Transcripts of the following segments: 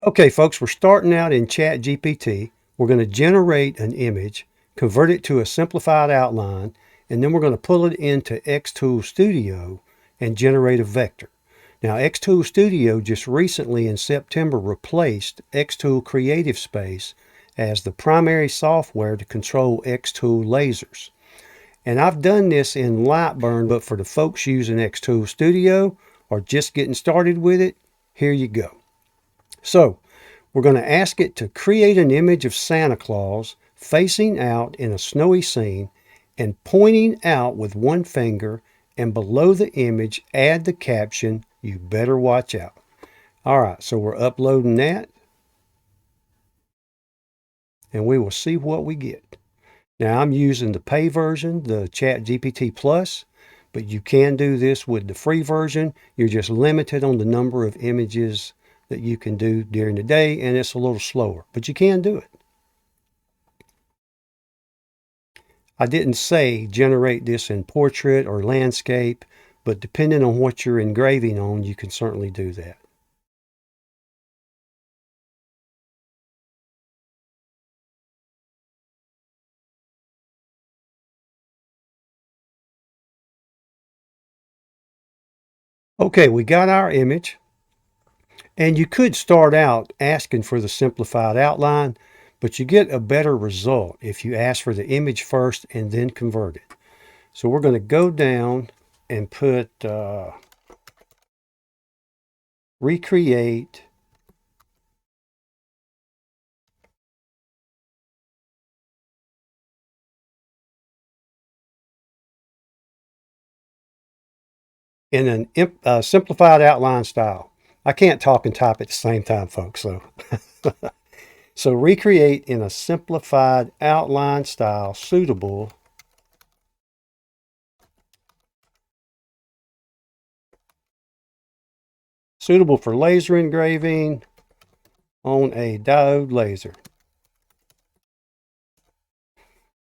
Okay, folks, we're starting out in ChatGPT. We're going to generate an image, convert it to a simplified outline, and then we're going to pull it into xTooL Studio and generate a vector. Now, xTooL Studio just recently in September replaced xTooL Creative Space as the primary software to control xTooL lasers. And I've done this in Lightburn, but for the folks using xTooL Studio or just getting started with it, here you go. So we're going to ask it to create an image of Santa Claus facing out in a snowy scene and pointing out with one finger, and below the image add the caption, "You better watch out." All right, so we're uploading that and we will see what we get. Now I'm using the pay version, the ChatGPT Plus, but you can do this with the free version. You're just limited on the number of images that you can do during the day, and it's a little slower, but you can do it. I didn't say generate this in portrait or landscape, but depending on what you're engraving on, you can certainly do that. Okay, we got our image. And you could start out asking for the simplified outline, but you get a better result if you ask for the image first and then convert it. So we're going to go down and put recreate in an simplified outline style. I can't talk and type at the same time, folks. So recreate in a simplified outline style suitable for laser engraving on a diode laser.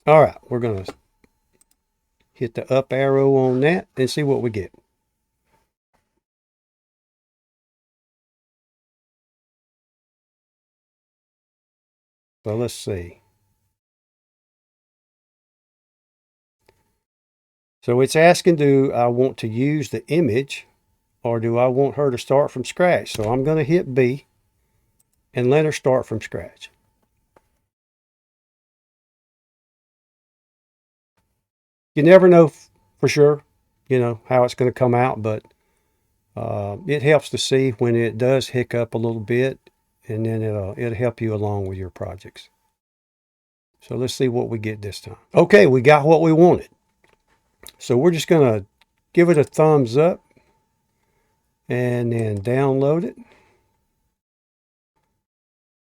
All right, we're going to hit the up arrow on that and see what we get. So let's see. So it's asking, do I want to use the image or do I want her to start from scratch? So I'm going to hit B and let her start from scratch. You never know for sure, how it's going to come out, but it helps to see when it does hiccup a little bit, and then it'll help you along with your projects. So let's see what we get this time. Okay, we got what we wanted. So we're just going to give it a thumbs up and then download it.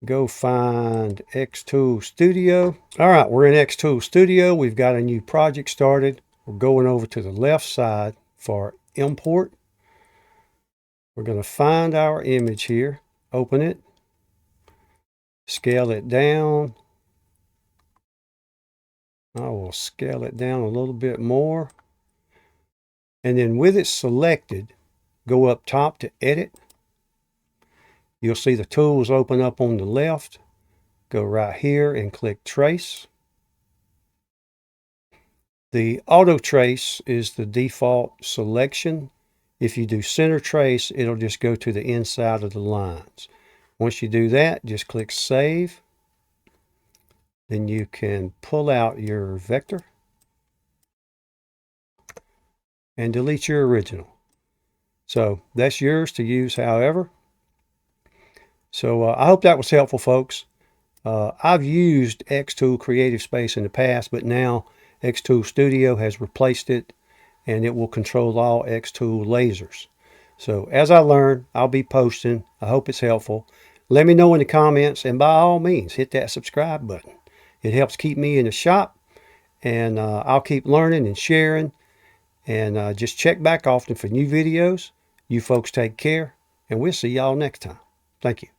Go find xTooL Studio. All right, we're in xTooL Studio. We've got a new project started. We're going over to the left side for import. We're going to find our image here, open it, scale it down. I will scale it down a little bit more. And then with it selected, go up top to edit. You'll see the tools open up on the left. Go right here and click trace. The auto trace is the default selection. If you do center trace, it'll just go to the inside of the lines. Once you do that, just click save. Then you can pull out your vector and delete your original. So that's yours to use however. So I hope that was helpful, folks. I've used xTooL Creative Space in the past, but now xTooL Studio has replaced it, and it will control all xTooL lasers. So as I learn, I'll be posting. I hope it's helpful. Let me know in the comments, and by all means, hit that subscribe button. It helps keep me in the shop, and I'll keep learning and sharing, and just check back often for new videos. You folks take care, and we'll see y'all next time. Thank you.